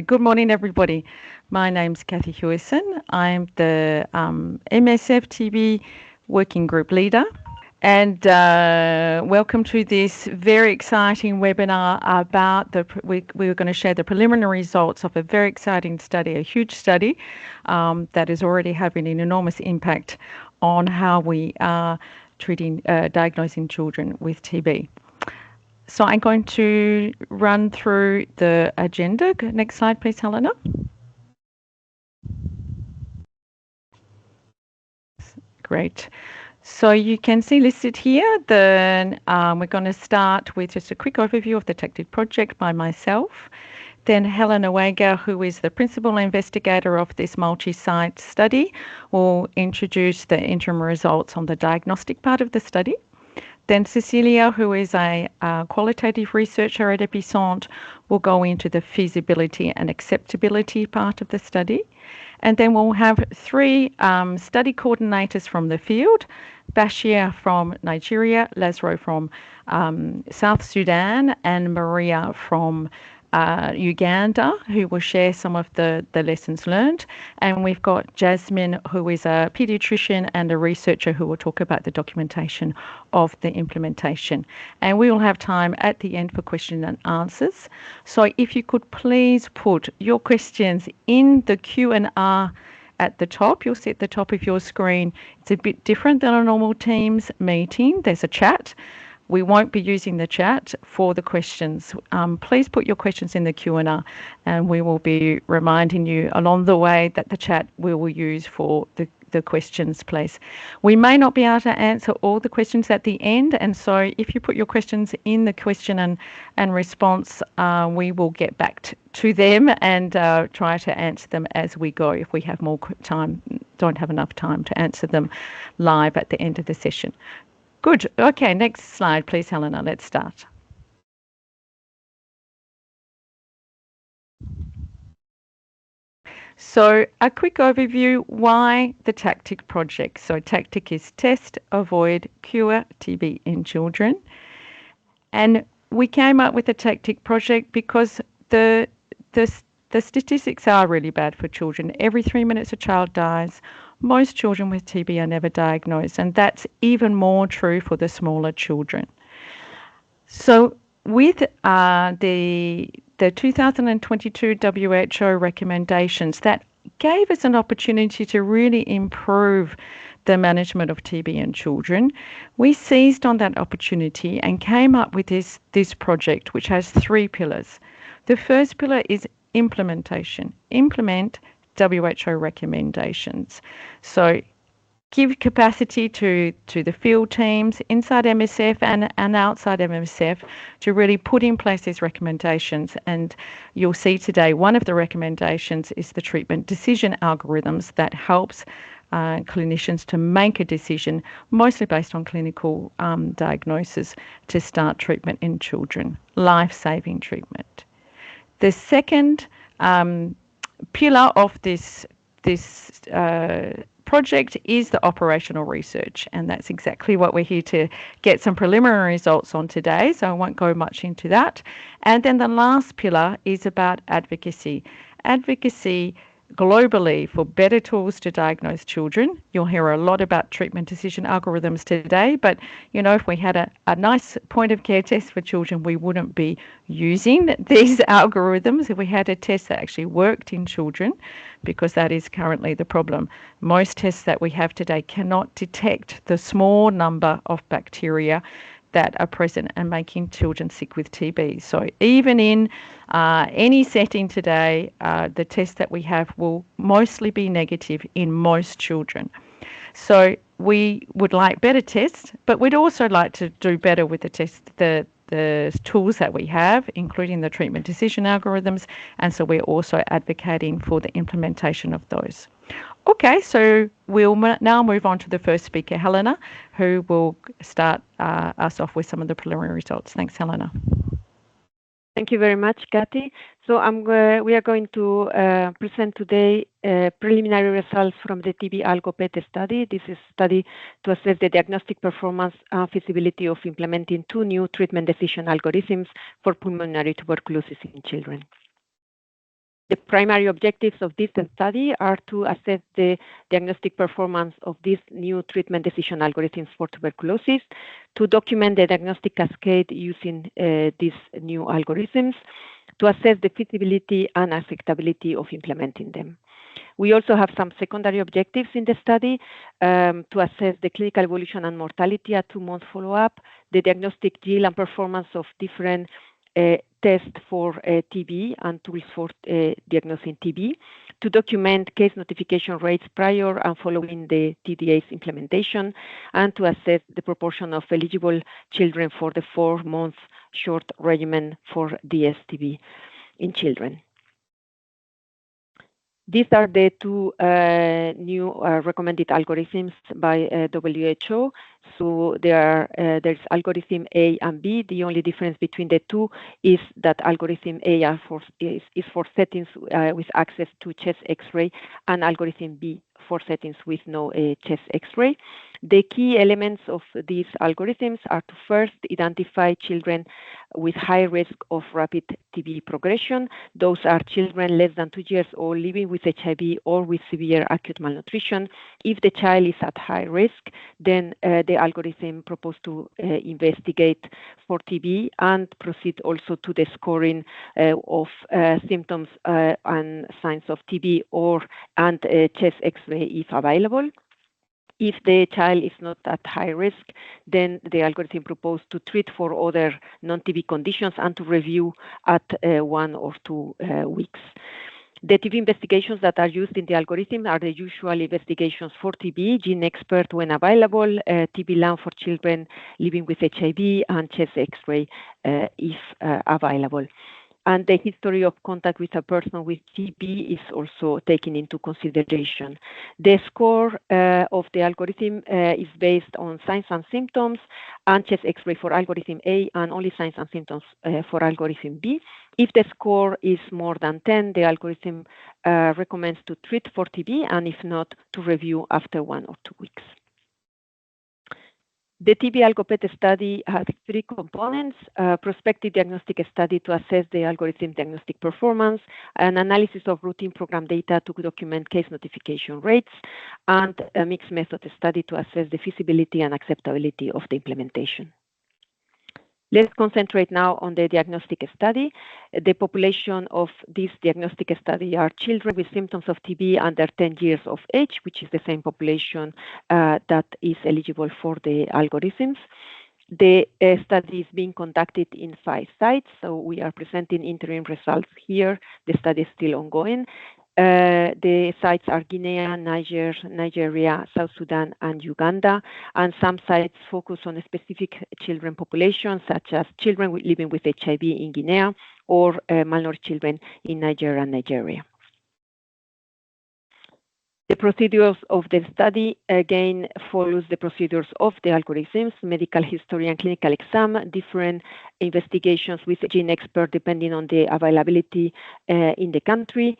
Good morning, everybody. My name's Kathy Hewison. I'm the MSF TB Working Group Leader. And welcome to this very exciting webinar about we were going to share the preliminary results of a very exciting study, a huge study that is already having an enormous impact on how we are diagnosing children with TB. So I'm going to run through the agenda. Next slide, please, Helena. Great. So you can see listed here, we're going to start with just a quick overview of the TACTIC project by myself. Then Helena Wager, who is the principal investigator of this multi-site study, will introduce the interim results on the diagnostic part of the study. Then Cecilia, who is a qualitative researcher at Epicent, will go into the feasibility and acceptability part of the study. And then we'll have three study coordinators from the field, Bashir from Nigeria, Lazaro from South Sudan, and Maria from Uganda, who will share some of the lessons learned. And we've got Jasmine, who is a pediatrician and a researcher, who will talk about the documentation of the implementation. And we will have time at the end for questions and answers. So if you could please put your questions in the Q&R at the top. You'll see at the top of your screen. It's a bit different than a normal Teams meeting. There's a chat. We won't be using the chat for the questions. Please put your questions in the Q&A, and we will be reminding you along the way that the chat we will use for the questions, please. We may not be able to answer all the questions at the end, and so if you put your questions in the question and response, we will get back to them and try to answer them as we go if we have more time, don't have enough time to answer them live at the end of the session. Good. Okay, next slide, please, Helena. Let's start. So a quick overview, why the TACTIC project. So TACTIC is Test, Avoid, Cure TB in Children. And we came up with the TACTIC project because the statistics are really bad for children. Every 3 minutes a child dies. Most children with TB are never diagnosed, and that's even more true for the smaller children. So with the 2022 WHO recommendations, that gave us an opportunity to really improve the management of TB in children. We seized on that opportunity and came up with this project, which has three pillars. The first pillar is implementation. Implement WHO recommendations. So give capacity to the field teams inside MSF and outside MSF to really put in place these recommendations. And you'll see today one of the recommendations is the treatment decision algorithms that helps clinicians to make a decision, mostly based on clinical diagnosis, to start treatment in children, life-saving treatment. The second pillar of this project is the operational research, and that's exactly what we're here to get some preliminary results on today, so I won't go much into that. And then the last pillar is about advocacy. Advocacy globally for better tools to diagnose children. You'll hear a lot about treatment decision algorithms today, but you know, if we had a nice point of care test for children, we wouldn't be using these algorithms if we had a test that actually worked in children, because that is currently the problem. Most tests that we have today cannot detect the small number of bacteria that are present and making children sick with TB. So even in any setting today, the tests that we have will mostly be negative in most children. So we would like better tests, but we'd also like to do better with the tools that we have, including the treatment decision algorithms, and so we're also advocating for the implementation of those. Okay, so we'll now move on to the first speaker, Helena, who will start us off with some of the preliminary results. Thanks, Helena. Thank you very much, Kathy. So we are going to present today preliminary results from the TB ALGO PED study. This is a study to assess the diagnostic performance and feasibility of implementing two new treatment decision algorithms for pulmonary tuberculosis in children. The primary objectives of this study are to assess the diagnostic performance of these new treatment decision algorithms for tuberculosis, to document the diagnostic cascade using these new algorithms, to assess the feasibility and acceptability of implementing them. We also have some secondary objectives in the study to assess the clinical evolution and mortality at 2-month follow-up, the diagnostic yield and performance of different tests for TB and tools for diagnosing TB, to document case notification rates prior and following the TDA's implementation, and to assess the proportion of eligible children for the 4-month short regimen for DSTB in children. These are the two new recommended algorithms by WHO. So there's algorithm A and B. The only difference between the two is that algorithm A is for settings with access to chest X-ray, and algorithm B for settings with no chest X-ray. The key elements of these algorithms are to first identify children with high risk of rapid TB progression. Those are children less than 2 years old living with HIV or with severe acute malnutrition. If the child is at high risk, then the algorithm proposes to investigate for TB and proceed also to the scoring of symptoms and signs of TB and chest X-ray if available. If the child is not at high risk, then the algorithm proposes to treat for other non-TB conditions and to review at 1 or 2 weeks. The TB investigations that are used in the algorithm are the usual investigations for TB, gene expert when available, TB lung for children living with HIV, and chest X-ray if available. And the history of contact with a person with TB is also taken into consideration. The score of the algorithm is based on signs and symptoms and chest X-ray for algorithm A, and only signs and symptoms for algorithm B. If the score is more than 10, the algorithm recommends to treat for TB, and if not, to review after 1 or 2 weeks. The TB ALGO PED study has 3 components: prospective diagnostic study to assess the algorithm diagnostic performance, an analysis of routine program data to document case notification rates, and a mixed method study to assess the feasibility and acceptability of the implementation. Let's concentrate now on the diagnostic study. The population of this diagnostic study are children with symptoms of TB under 10 years of age, which is the same population that is eligible for the algorithms. The study is being conducted in 5 sites, so we are presenting interim results here. The study is still ongoing. The sites are Guinea, Niger, Nigeria, South Sudan, and Uganda. And some sites focus on a specific children population, such as children living with HIV in Guinea or malnourished children in Niger and Nigeria. The procedures of the study, again, follows the procedures of the algorithms: medical history and clinical exam, different investigations with a gene expert depending on the availability in the country,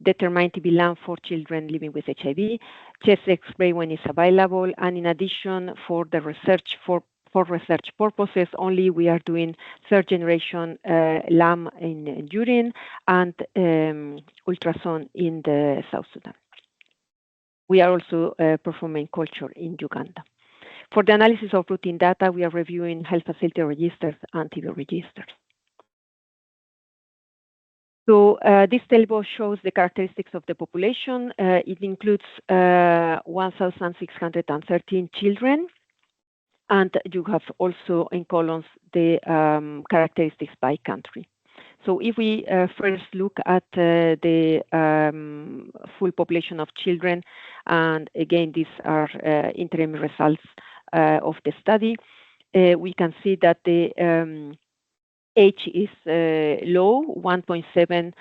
determine TB lung for children living with HIV, chest X-ray when it's available, and in addition, for the research for research purposes only, we are doing 3rd-generation LAM in urine and ultrasound in the South Sudan. We are also performing culture in Uganda. For the analysis of routine data, we are reviewing health facility registers and TB registers. So this table shows the characteristics of the population. It includes 1,613 children, and you have also in columns the characteristics by country. So if we first look at the full population of children, and again, these are interim results of the study, we can see that the age is low, 1.7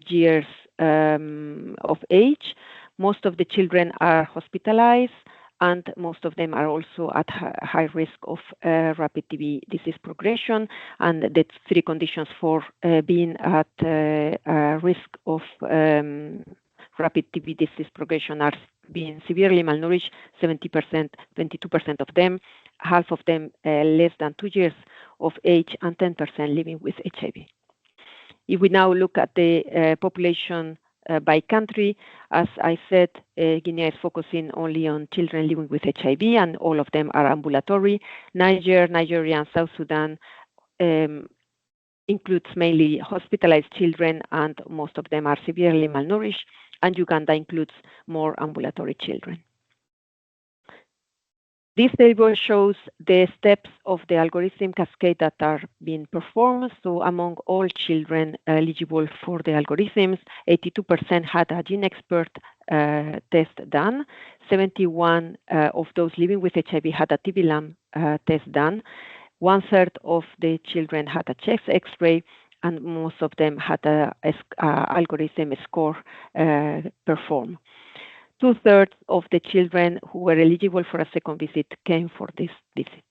years of age. Most of the children are hospitalized, and most of them are also at high risk of rapid TB disease progression. And the 3 conditions for being at risk of rapid TB disease progression are being severely malnourished, 70%, 22% of them, half of them less than 2 years of age, and 10% living with HIV. If we now look at the population by country, as I said, Guinea is focusing only on children living with HIV, and all of them are ambulatory. Niger, Nigeria, and South Sudan includes mainly hospitalized children, and most of them are severely malnourished, and Uganda includes more ambulatory children. This table shows the steps of the algorithm cascade that are being performed. So among all children eligible for the algorithms, 82% had a gene expert test done. 71 of those living with HIV had a TB-LAM test done. 1/3 of the children had a chest X-ray, and most of them had a algorithm score performed. 2/3 of the children who were eligible for a second visit came for this visit.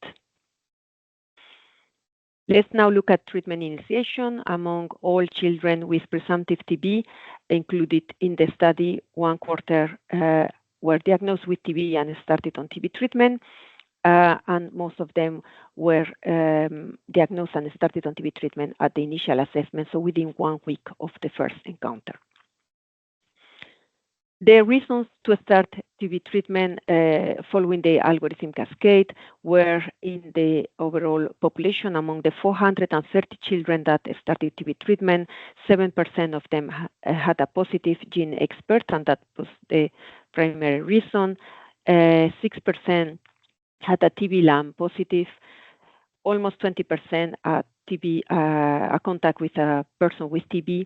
Let's now look at treatment initiation. Among all children with presumptive TB included in the study, 1/4 were diagnosed with TB and started on TB treatment, and most of them were diagnosed and started on TB treatment at the initial assessment, so within 1 week of the first encounter. The reasons to start TB treatment following the algorithm cascade were in the overall population. Among the 430 children that started TB treatment, 7% of them had a positive gene expert, and that was the primary reason. 6% had a TB-LAM positive, almost 20% a contact with a person with TB,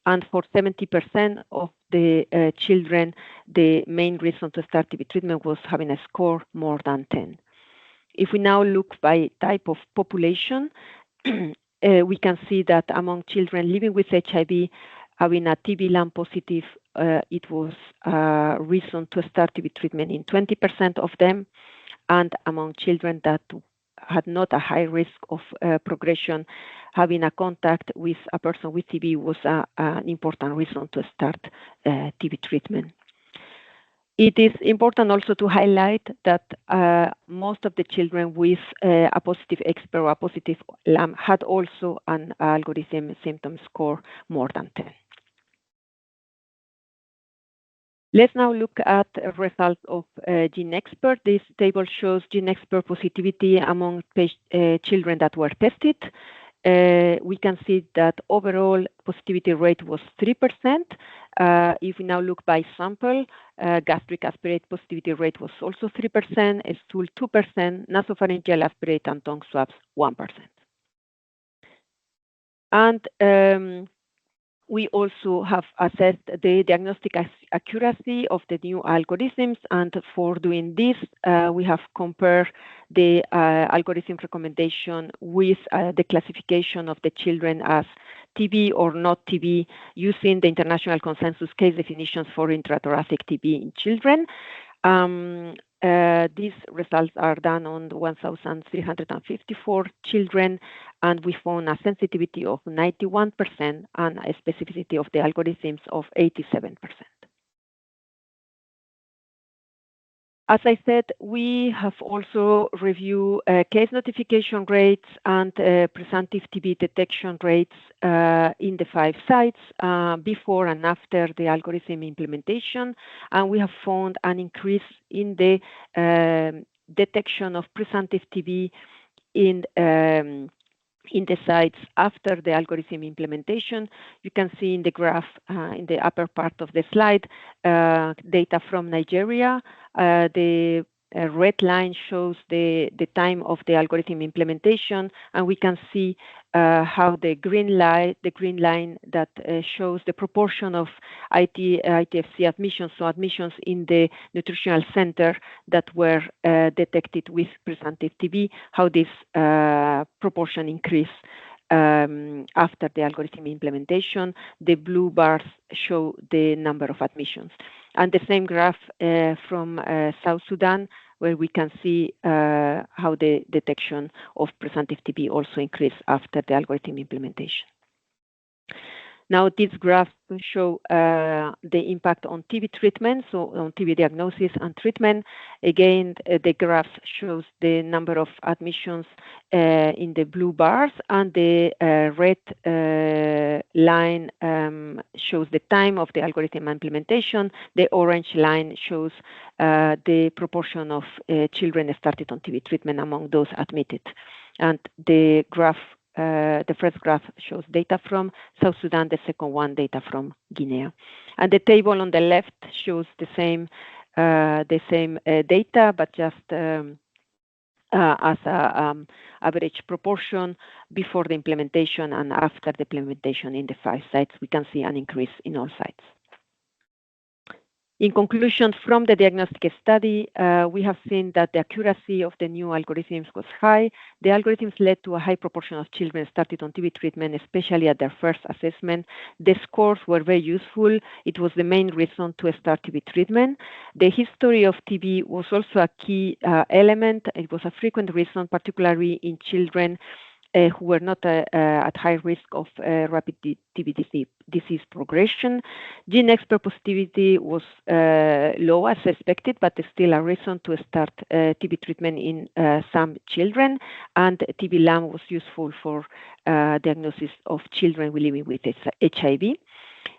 and for 70% of the children, the main reason to start TB treatment was having a score more than 10. If we now look by type of population, we can see that among children living with HIV, having a TB-LAM positive, it was a reason to start TB treatment in 20% of them, and among children that had not a high risk of progression, having a contact with a person with TB was an important reason to start TB treatment. It is important also to highlight that most of the children with a positive expert or a positive LAM had also an algorithm symptom score more than 10. Let's now look at results of gene expert. This table shows gene expert positivity among children that were tested. We can see that overall positivity rate was 3%. If we now look by sample, gastric aspirate positivity rate was also 3%, stool 2%, nasopharyngeal aspirate and tongue swabs 1%. And we also have assessed the diagnostic accuracy of the new algorithms, and for doing this, we have compared the algorithm recommendation with the classification of the children as TB or not TB using the international consensus case definitions for intrathoracic TB in children. These results are done on 1,354 children, and we found a sensitivity of 91% and a specificity of the algorithms of 87%. As I said, we have also reviewed case notification rates and presumptive TB detection rates in the 5 sites before and after the algorithm implementation, and we have found an increase in the detection of presumptive TB in the sites after the algorithm implementation. You can see in the graph in the upper part of the slide data from Nigeria. The red line shows the time of the algorithm implementation, and we can see how the green line that shows the proportion of ITFC admissions, so admissions in the nutritional center that were detected with presumptive TB, how this proportion increased after the algorithm implementation. The blue bars show the number of admissions. And the same graph from South Sudan, where we can see how the detection of presumptive TB also increased after the algorithm implementation. Now, these graphs show the impact on TB treatment, so on TB diagnosis and treatment. Again, the graph shows the number of admissions in the blue bars, and the red line shows the time of the algorithm implementation. The orange line shows the proportion of children started on TB treatment among those admitted. And the graph, the first graph shows data from South Sudan, the second one data from Guinea. And the table on the left shows the same data, but just as a average proportion before the implementation and after the implementation in the 5 sites. We can see an increase in all sites. In conclusion, from the diagnostic study, we have seen that the accuracy of the new algorithms was high. The algorithms led to a high proportion of children started on TB treatment, especially at their first assessment. The scores were very useful. It was the main reason to start TB treatment. The history of TB was also a key element. It was a frequent reason, particularly in children who were not at high risk of rapid TB disease progression. Gene expert positivity was low as expected, but still a reason to start TB treatment in some children. And TB-LAM was useful for diagnosis of children living with HIV.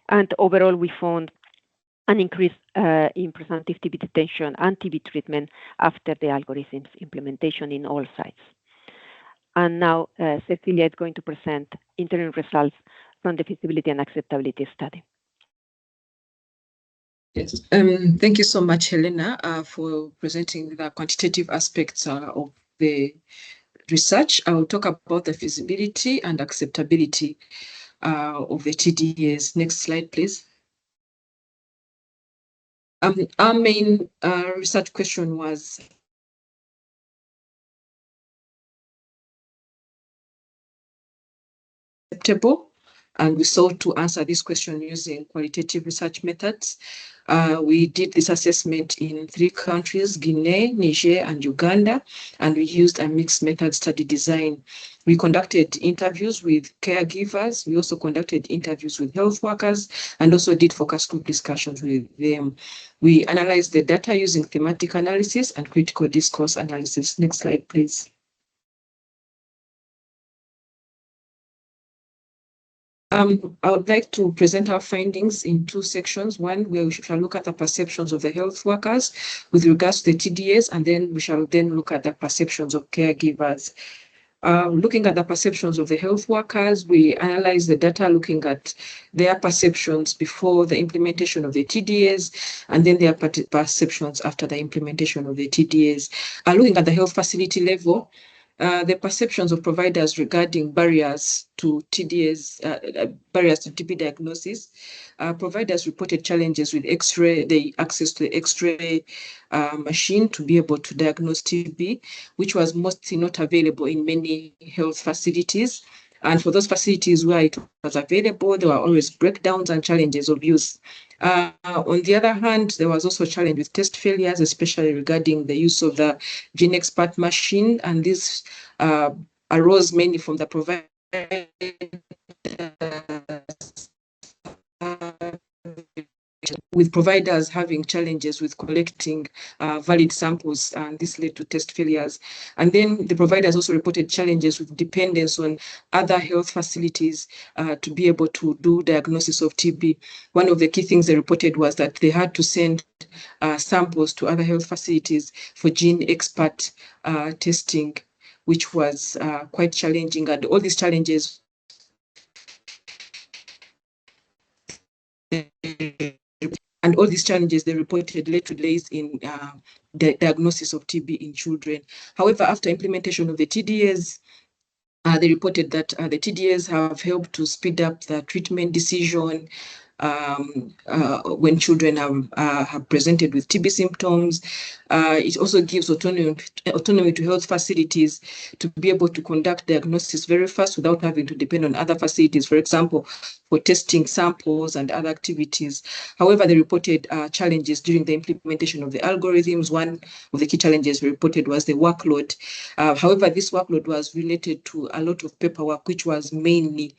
And overall, we found an increase in presumptive TB detection and TB treatment after the algorithm's implementation in all sites. And now Cecilia is going to present interim results from the feasibility and acceptability study. Yes, thank you so much, Helena, for presenting the quantitative aspects of the research. I will talk about the feasibility and acceptability of the TDAs. Next slide, please. Our main research question was acceptable, and we sought to answer this question using qualitative research methods. We did this assessment in 3 countries, Guinea, Niger, and Uganda, and we used a mixed method study design. We conducted interviews with caregivers. We also conducted interviews with health workers and also did focus group discussions with them. We analyzed the data using thematic analysis and critical discourse analysis. Next slide, please. I would like to present our findings in 2 sections. One, where we shall look at the perceptions of the health workers with regards to the TDAs, and then we shall then look at the perceptions of caregivers. Looking at the perceptions of the health workers, we analyze the data looking at their perceptions before the implementation of the TDAs, and then their perceptions after the implementation of the TDAs. Looking at the health facility level, the perceptions of providers regarding barriers to TDAs, barriers to TB diagnosis. Providers reported challenges with X-ray, the access to the X-ray machine to be able to diagnose TB, which was mostly not available in many health facilities. And for those facilities where it was available, there were always breakdowns and challenges of use. On the other hand, there was also a challenge with test failures, especially regarding the use of the gene expert machine, and this arose mainly from the provider with providers having challenges with collecting valid samples, and this led to test failures. And then the providers also reported challenges with dependence on other health facilities to be able to do diagnosis of TB. One of the key things they reported was that they had to send samples to other health facilities for gene expert testing, which was quite challenging. And all these challenges they reported led to delays in the diagnosis of TB in children. However, after implementation of the TDAs, they reported that the TDAs have helped to speed up the treatment decision when children have presented with TB symptoms. It also gives autonomy to health facilities to be able to conduct diagnosis very fast without having to depend on other facilities. For example, for testing samples and other activities. However, they reported challenges during the implementation of the algorithms. One of the key challenges reported was the workload. However, this workload was related to a lot of paperwork, which was mainly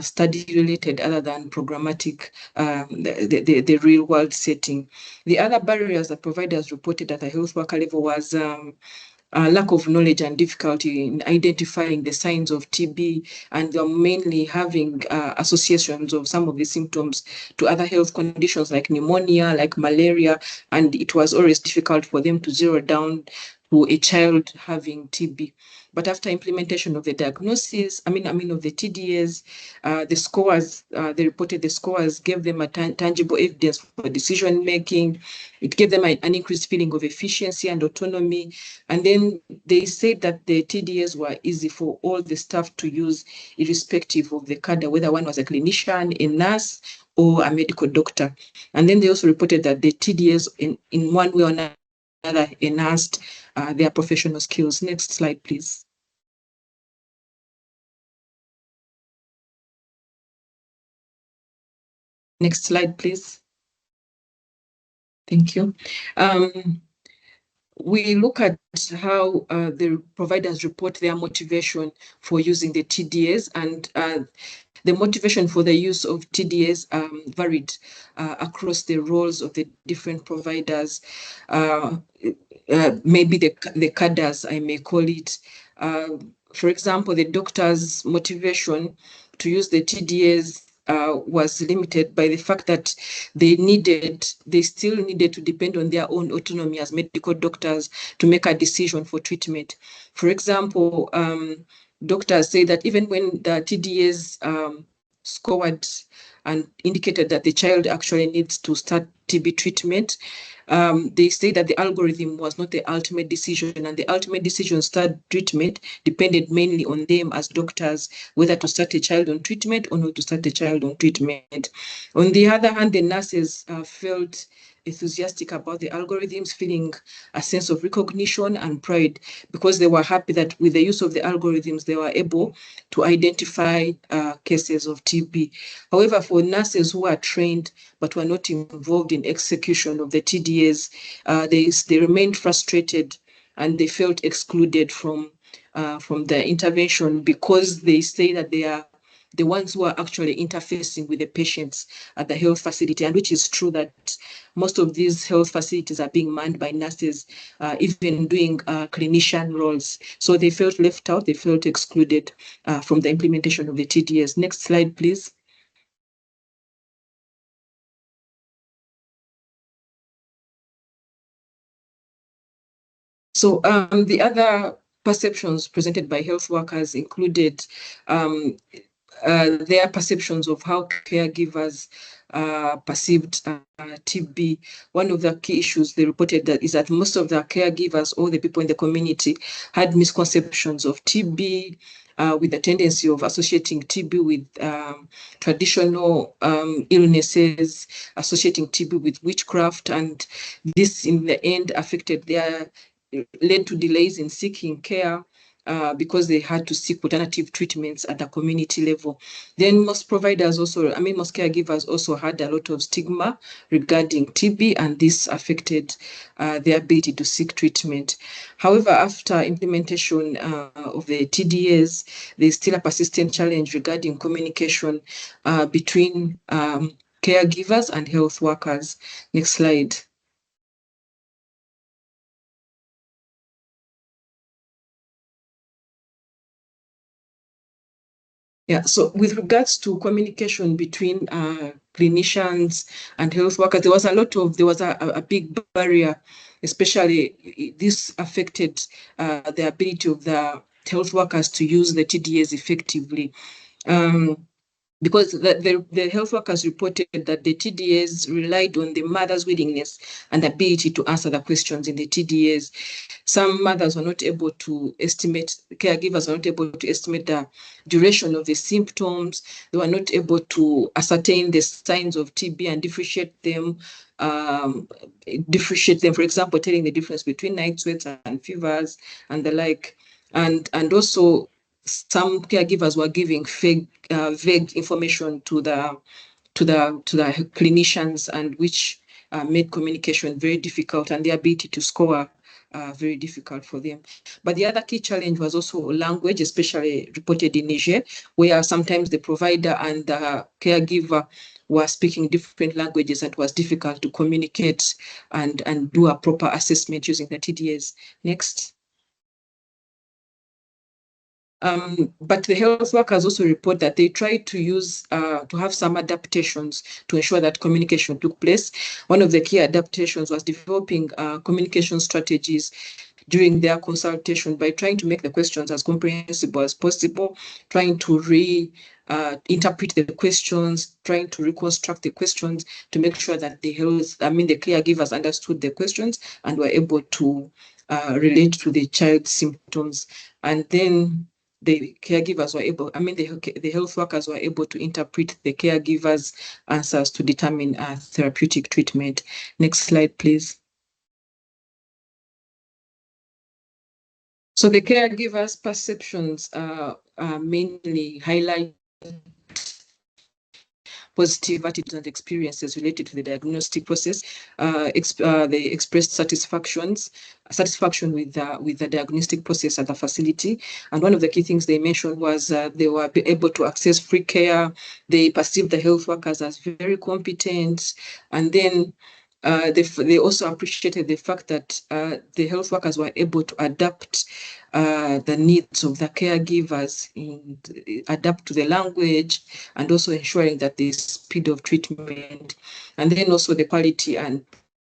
study related other than programmatic, the real world setting. The other barriers that providers reported at the health worker level was lack of knowledge and difficulty in identifying the signs of TB, and they're mainly having associations of some of the symptoms to other health conditions like pneumonia, like malaria, and it was always difficult for them to zero down to a child having TB. But after implementation of the diagnosis, of the TDAs, the scores, they reported the scores gave them a tangible evidence for decision making. It gave them an increased feeling of efficiency and autonomy. And then they said that the TDAs were easy for all the staff to use, irrespective of the cadre, whether one was a clinician, a nurse, or a medical doctor. And then they also reported that the TDAs, in one way or another, enhanced their professional skills. Next slide, please. Next slide, please. Thank you. We look at how the providers report their motivation for using the TDAs, and the motivation for the use of TDAs varied across the roles of the different providers. Maybe the cadres, I may call it. For example, the doctor's motivation to use the TDAs was limited by the fact that they still needed to depend on their own autonomy as medical doctors to make a decision for treatment. For example, doctors say that even when the TDAs scored and indicated that the child actually needs to start TB treatment, they say that the algorithm was not the ultimate decision, and the ultimate decision to start treatment depended mainly on them as doctors, whether to start a child on treatment or not to start a child on treatment. On the other hand, the nurses felt enthusiastic about the algorithms, feeling a sense of recognition and pride because they were happy that with the use of the algorithms, they were able to identify cases of TB. However, for nurses who are trained but were not involved in execution of the TDAs, they remained frustrated and they felt excluded from the intervention because they say that they are the ones who are actually interfacing with the patients at the health facility, and which is true that most of these health facilities are being manned by nurses, even doing clinician roles. So they felt left out, they felt excluded from the implementation of the TDAs. Next slide, please. So the other perceptions presented by health workers included their perceptions of how caregivers perceived TB. One of the key issues they reported is that most of the caregivers or the people in the community had misconceptions of TB, with the tendency of associating TB with traditional illnesses, associating TB with witchcraft, and this in the end led to delays in seeking care because they had to seek alternative treatments at the community level. Then most caregivers also had a lot of stigma regarding TB, and this affected their ability to seek treatment. However, after implementation of the TDAs, there's still a persistent challenge regarding communication between caregivers and health workers. Next slide. Yeah, so with regards to communication between clinicians and health workers, there was a big barrier, especially this affected the ability of the health workers to use the TDAs effectively. Because the health workers reported that the TDAs relied on the mother's willingness and ability to answer the questions in the TDAs. Some mothers were not able to estimate, caregivers were not able to estimate the duration of the symptoms. They were not able to ascertain the signs of TB and differentiate them. For example, telling the difference between night sweats and fevers and the like. And also some caregivers were giving vague information to the clinicians, and which made communication very difficult and the ability to score very difficult for them. But the other key challenge was also language, especially reported in Niger, where sometimes the provider and the caregiver were speaking different languages, and it was difficult to communicate and do a proper assessment using the TDAs. Next. But the health workers also report that they tried to use to have some adaptations to ensure that communication took place. One of the key adaptations was developing communication strategies during their consultation by trying to make the questions as comprehensible as possible, trying to interpret the questions, trying to reconstruct the questions to make sure that the caregivers understood the questions and were able to relate to the child's symptoms. And then the caregivers were able, the health workers were able to interpret the caregivers' answers to determine a therapeutic treatment. Next slide, please. So the caregivers' perceptions mainly highlight positive attitudes and experiences related to the diagnostic process. They expressed satisfaction with the diagnostic process at the facility. And one of the key things they mentioned was they were able to access free care. They perceived the health workers as very competent. And then they also appreciated the fact that the health workers were able to adapt the needs of the caregivers, adapt to the language, and also ensuring that the speed of treatment, and then also the quality and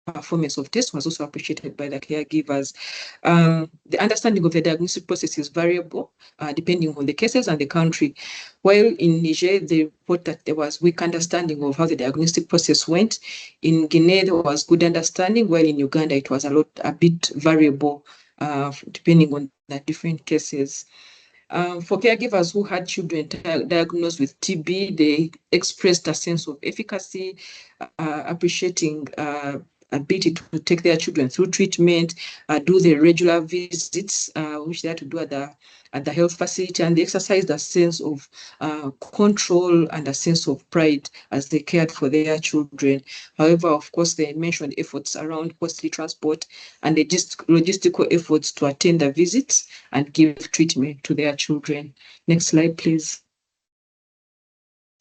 performance of tests was also appreciated by the caregivers. The understanding of the diagnostic process is variable depending on the cases and the country. While in Niger, they report that there was weak understanding of how the diagnostic process went. In Guinea, there was good understanding, while in Uganda, it was a bit variable depending on the different cases. For caregivers who had children diagnosed with TB, they expressed a sense of efficacy, appreciating ability to take their children through treatment, do the regular visits, which they had to do at the health facility, and they exercised a sense of control and a sense of pride as they cared for their children. However, of course, they mentioned efforts around costly transport and the logistical efforts to attend the visits and give treatment to their children. Next slide, please.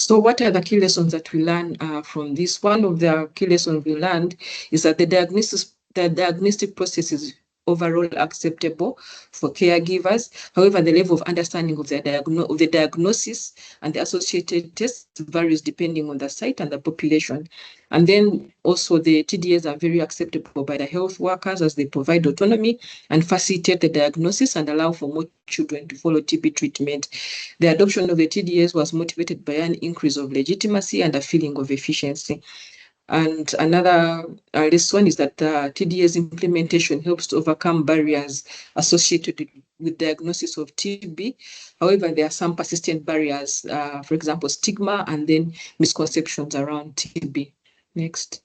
So what are the key lessons that we learn from this? One of the key lessons we learned is that the diagnostic process is overall acceptable for caregivers. However, the level of understanding of the diagnosis and the associated tests varies depending on the site and the population. And then also the TDAs are very acceptable by the health workers as they provide autonomy and facilitate the diagnosis and allow for more children to follow TB treatment. The adoption of the TDAs was motivated by an increase of legitimacy and a feeling of efficiency. And another lesson is that TDA's implementation helps to overcome barriers associated with diagnosis of TB. However, there are some persistent barriers, for example, stigma and then misconceptions around TB. Next.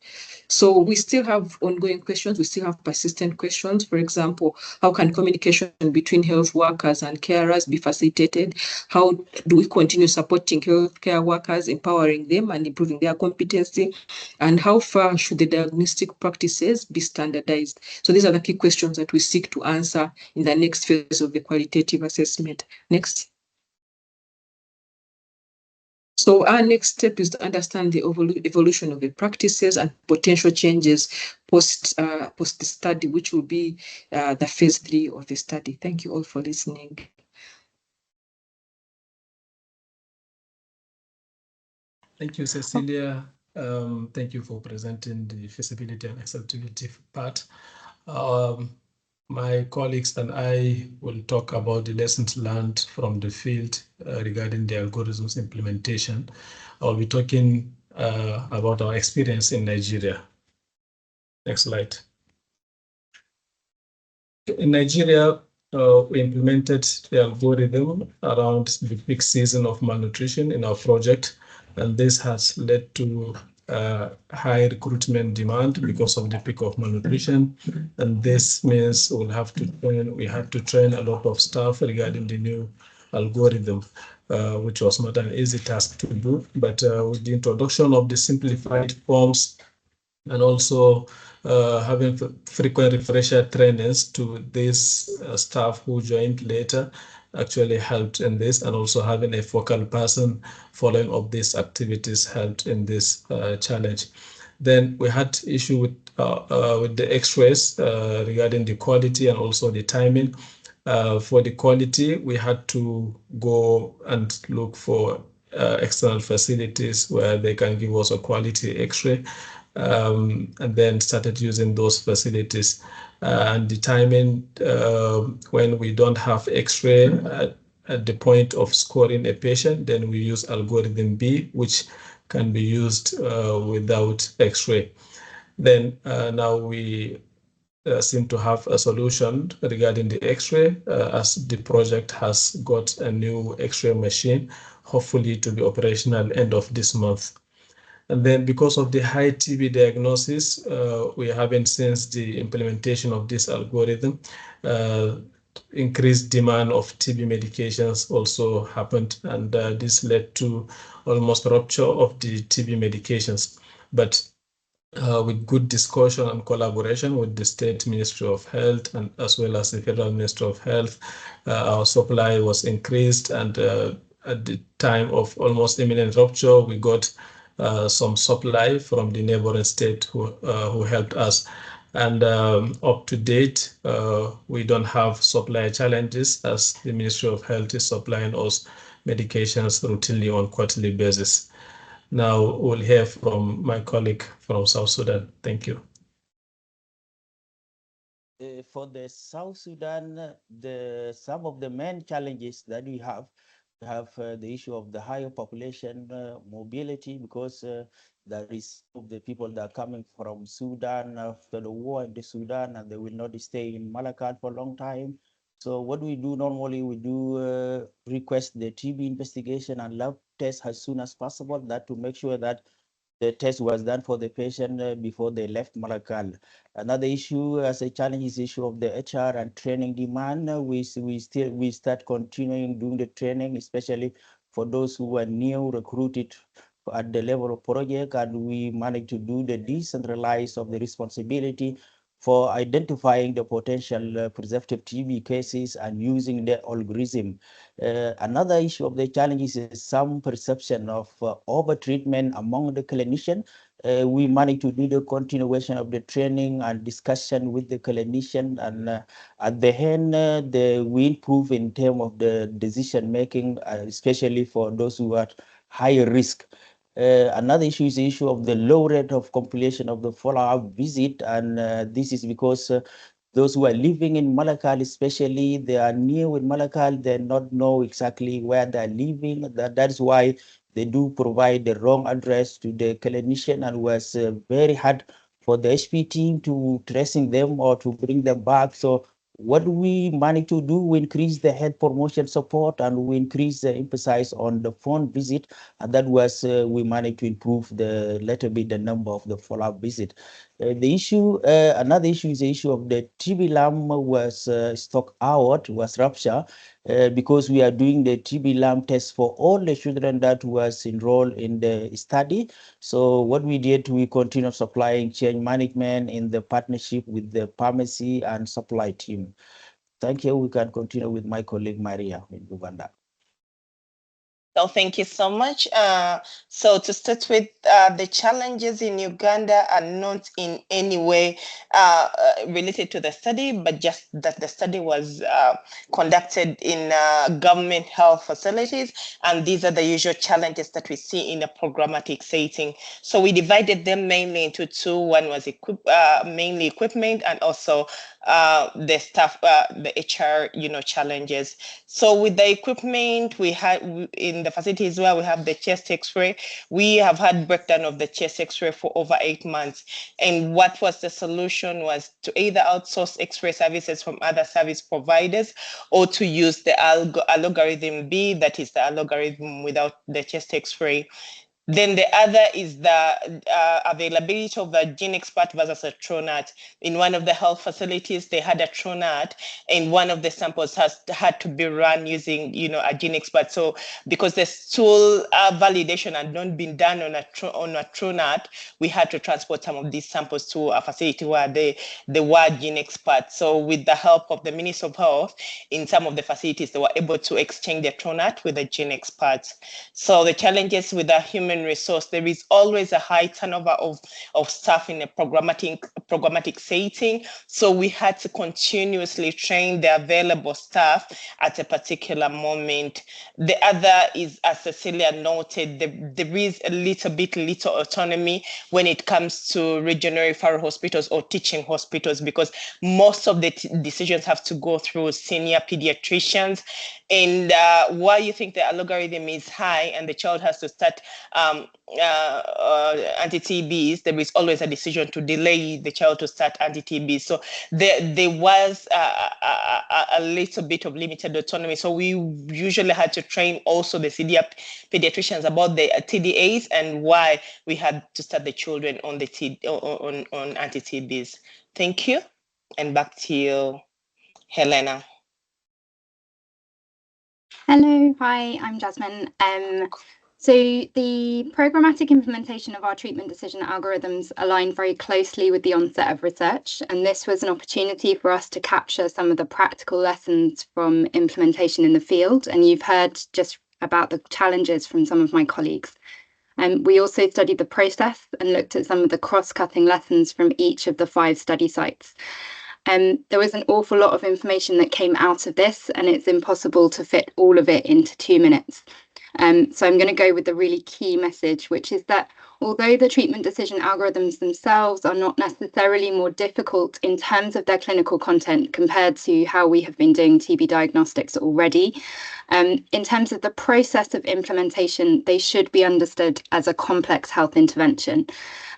So we still have ongoing questions. We still have persistent questions. For example, how can communication between health workers and carers be facilitated? How do we continue supporting healthcare workers, empowering them and improving their competency? And how far should the diagnostic practices be standardized? So these are the key questions that we seek to answer in the next phase of the qualitative assessment. Next. So our next step is to understand the evolution of the practices and potential changes post the study, which will be the phase 3 of the study. Thank you all for listening. Thank you, Cecilia. Thank you for presenting the feasibility and acceptability part. My colleagues and I will talk about the lessons learned from the field regarding the algorithms implementation. I'll be talking about our experience in Nigeria. Next slide. In Nigeria, we implemented the algorithm around the peak season of malnutrition in our project, and this has led to high recruitment demand because of the peak of malnutrition. And this means we had to train a lot of staff regarding the new algorithm, which was not an easy task to do. But with the introduction of the simplified forms and also having frequent refresher trainings to these staff who joined later actually helped in this, and also having a focal person following up these activities helped in this challenge. Then we had issue with the X-rays regarding the quality and also the timing. For the quality, we had to go and look for external facilities where they can give us a quality X-ray, and then started using those facilities. And the timing, when we don't have X-ray at the point of scoring a patient, then we use algorithm B, which can be used without X-ray. Then now we seem to have a solution regarding the X-ray, as the project has got a new X-ray machine, hopefully to be operational end of this month. And then because of the high TB diagnosis, we haven't since the implementation of this algorithm, increased demand of TB medications also happened, and this led to almost rupture of the TB medications. But with good discussion and collaboration with the State Ministry of Health and as well as the Federal Ministry of Health, our supply was increased, and at the time of almost imminent rupture, we got some supply from the neighboring state who helped us. And up to date, we don't have supply challenges, as the Ministry of Health is supplying us medications routinely on quarterly basis. Now we'll hear from my colleague from South Sudan. Thank you. For the South Sudan, some of the main challenges that we have the issue of the higher population mobility, because there is the people that are coming from Sudan after the war in the Sudan, and they will not stay in Malakal for a long time. So what we do normally, we do request the TB investigation and lab test as soon as possible, that to make sure that the test was done for the patient before they left Malakal. Another issue as a challenge is the issue of the HR and training demand. We start continuing doing the training, especially for those who are new recruited at the level of project, and we managed to do the decentralized of the responsibility for identifying the potential preservative TB cases and using the algorithm. Another issue of the challenges is some perception of over-treatment among the clinician. We managed to do the continuation of the training and discussion with the clinician, and at the end, we improve in terms of the decision making, especially for those who are higher risk. Another issue is the issue of the low rate of completion of the follow-up visit, and this is because those who are living in Malakal, especially, they are new in Malakal, they not know exactly where they're living. That's why they do provide the wrong address to the clinician, and was very hard for the HP team to tracing them or to bring them back. So what we managed to do, we increase the health promotion support, and we increase the emphasis on the phone visit, and that was we managed to improve the little bit the number of the follow-up visit. The issue, another issue is the issue of the TB lamb was stock out, was rupture, because we are doing the TB lamb test for all the children that was enrolled in the study. So what we did, we continue supplying change management in the partnership with the pharmacy and supply team. Thank you. We can continue with my colleague Maria in Uganda. So thank you so much. So to start with, the challenges in Uganda are not in any way related to the study, but just that the study was conducted in government health facilities. And these are the usual challenges that we see in a programmatic setting. So we divided them mainly into two. One was mainly equipment, and also the staff, the HR, challenges. So with the equipment, we had in the facilities where we have the chest X-ray, we have had breakdown of the chest X-ray for over 8 months. And what was the solution was to either outsource X-ray services from other service providers, or to use the algorithm B, that is the algorithm without the chest X-ray. Then the other is the availability of a gene expert versus a TRONAT. In one of the health facilities, they had a TRONAT, and one of the samples had to be run using, a gene expert. So because the stool validation had not been done on a TRONAT, we had to transport some of these samples to a facility where they were gene experts. So with the help of the Ministry of Health, in some of the facilities, they were able to exchange the TRONAT with the gene experts. So the challenges with the human resource, there is always a high turnover of staff in a programmatic setting. So we had to continuously train the available staff at a particular moment. The other is, as Cecilia noted, there is a little autonomy when it comes to regional referral hospitals or teaching hospitals, because most of the decisions have to go through senior pediatricians. And while you think the algorithm is high and the child has to start anti-TBs, there is always a decision to delay the child to start anti-TBs. So there was a little bit of limited autonomy. So we usually had to train also the senior pediatricians about the TDAs and why we had to start the children on the on anti-TBs. Thank you, and back to you, Helena. Hello, hi, I'm Jasmine. So the programmatic implementation of our treatment decision algorithms aligned very closely with the onset of research, and this was an opportunity for us to capture some of the practical lessons from implementation in the field, and you've heard just about the challenges from some of my colleagues. We also studied the process and looked at some of the cross-cutting lessons from each of the 5 study sites. There was an awful lot of information that came out of this, and it's impossible to fit all of it into 2 minutes. So I'm going to go with the really key message, which is that although the treatment decision algorithms themselves are not necessarily more difficult in terms of their clinical content compared to how we have been doing TB diagnostics already, in terms of the process of implementation, they should be understood as a complex health intervention.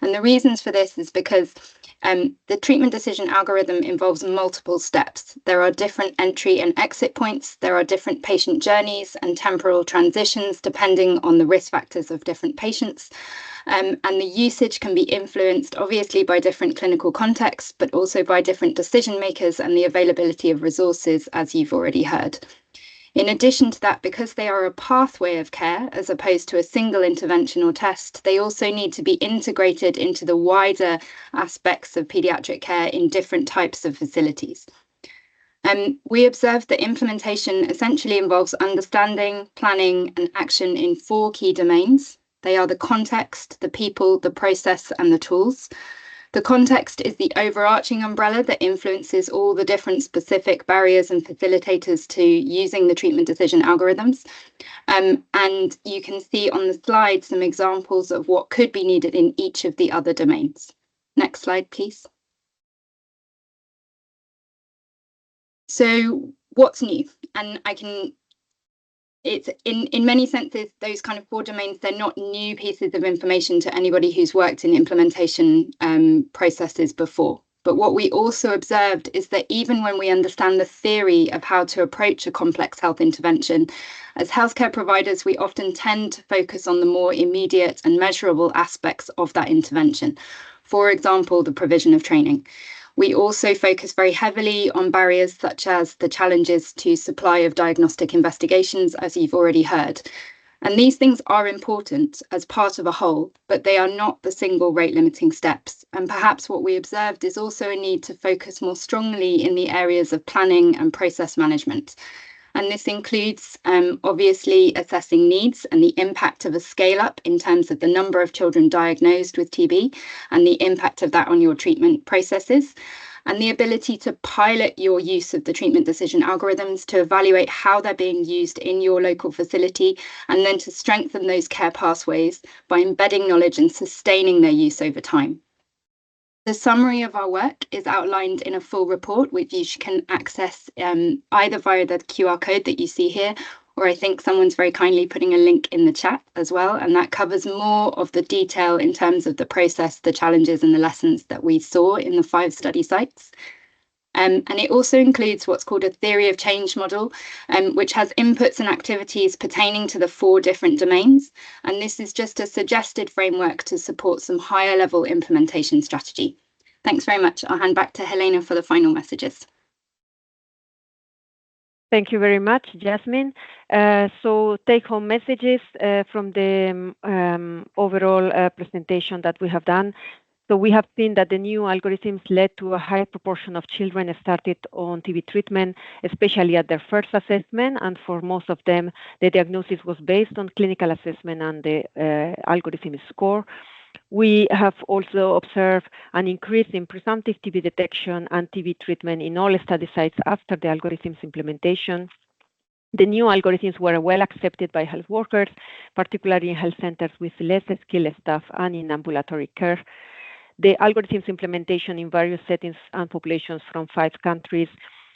And the reasons for this is because the treatment decision algorithm involves multiple steps. There are different entry and exit points. There are different patient journeys and temporal transitions depending on the risk factors of different patients. And the usage can be influenced obviously by different clinical contexts, but also by different decision makers and the availability of resources, as you've already heard. In addition to that, because they are a pathway of care as opposed to a single intervention or test, they also need to be integrated into the wider aspects of paediatric care in different types of facilities. We observed that implementation essentially involves understanding, planning, and action in 4 key domains. They are the context, the people, the process, and the tools. The context is the overarching umbrella that influences all the different specific barriers and facilitators to using the treatment decision algorithms. And you can see on the slide some examples of what could be needed in each of the other domains. Next slide, please. So what's new? And it's in many senses, those kind of 4 domains, they're not new pieces of information to anybody who's worked in implementation processes before. But what we also observed is that even when we understand the theory of how to approach a complex health intervention, as healthcare providers, we often tend to focus on the more immediate and measurable aspects of that intervention. For example, the provision of training. We also focus very heavily on barriers such as the challenges to supply of diagnostic investigations, as you've already heard. And these things are important as part of a whole, but they are not the single rate limiting steps. And perhaps what we observed is also a need to focus more strongly in the areas of planning and process management. And this includes obviously assessing needs and the impact of a scale up in terms of the number of children diagnosed with TB and the impact of that on your treatment processes, and the ability to pilot your use of the treatment decision algorithms to evaluate how they're being used in your local facility, and then to strengthen those care pathways by embedding knowledge and sustaining their use over time. The summary of our work is outlined in a full report, which you can access either via the QR code that you see here, or I think someone's very kindly putting a link in the chat as well. And that covers more of the detail in terms of the process, the challenges and the lessons that we saw in the 5 study sites. And it also includes what's called a theory of change model, which has inputs and activities pertaining to the 4 different domains. And this is just a suggested framework to support some higher level implementation strategy. Thanks very much. I'll hand back to Helena for the final messages. Thank you very much, Jasmine. So take-home messages from the overall presentation that we have done. So we have seen that the new algorithms led to a high proportion of children started on TB treatment, especially at their first assessment. And for most of them, the diagnosis was based on clinical assessment and the algorithm score. We have also observed an increase in presumptive TB detection and TB treatment in all study sites after the algorithm's implementation. The new algorithms were well accepted by health workers, particularly in health centers with less skilled staff and in ambulatory care. The algorithms implementation in various settings and populations from 5 countries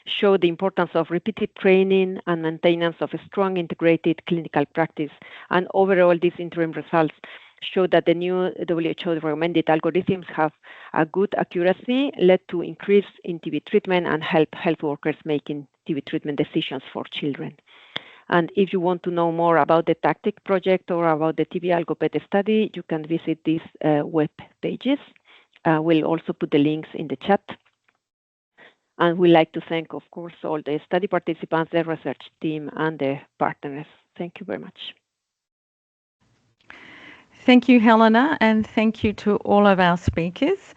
show the importance of repeated training and maintenance of a strong integrated clinical practice. And overall, these interim results show that the new WHO recommended algorithms have a good accuracy, led to increase in TB treatment, and help health workers making TB treatment decisions for children. And if you want to know more about the TACTIC project or about the TB ALGO PED study, you can visit these web pages. We'll also put the links in the chat. And we'd like to thank, of course, all the study participants, the research team, and the partners. Thank you very much. Thank you, Helena, and thank you to all of our speakers.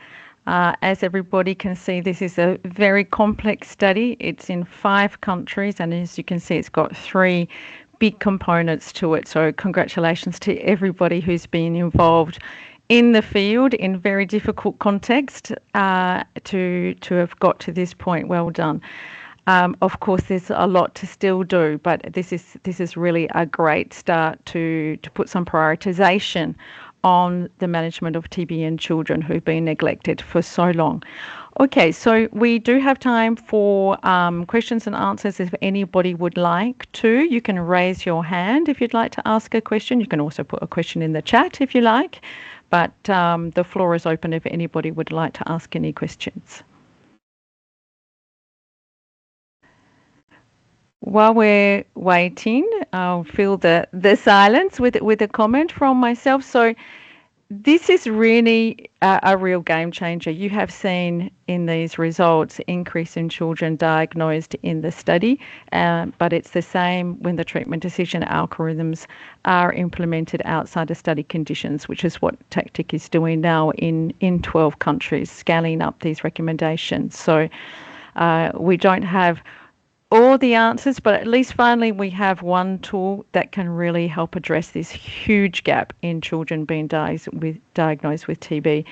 As everybody can see, this is a very complex study. It's in 5 countries, and as you can see, it's got 3 big components to it. So congratulations to everybody who's been involved in the field in very difficult context to have got to this point. Well done. Of course, there's a lot to still do, but this is really a great start to put some prioritization on the management of TB in children who've been neglected for so long. Okay, so we do have time for questions and answers. If anybody would like to, you can raise your hand if you'd like to ask a question. You can also put a question in the chat if you like, but the floor is open if anybody would like to ask any questions. While we're waiting, I'll fill the silence with a comment from myself. So this is really a real game changer. You have seen in these results increase in children diagnosed in the study, but it's the same when the treatment decision algorithms are implemented outside of study conditions, which is what TACTIC is doing now in 12 countries, scaling up these recommendations. So we don't have all the answers, but at least finally we have one tool that can really help address this huge gap in children being diagnosed with TB.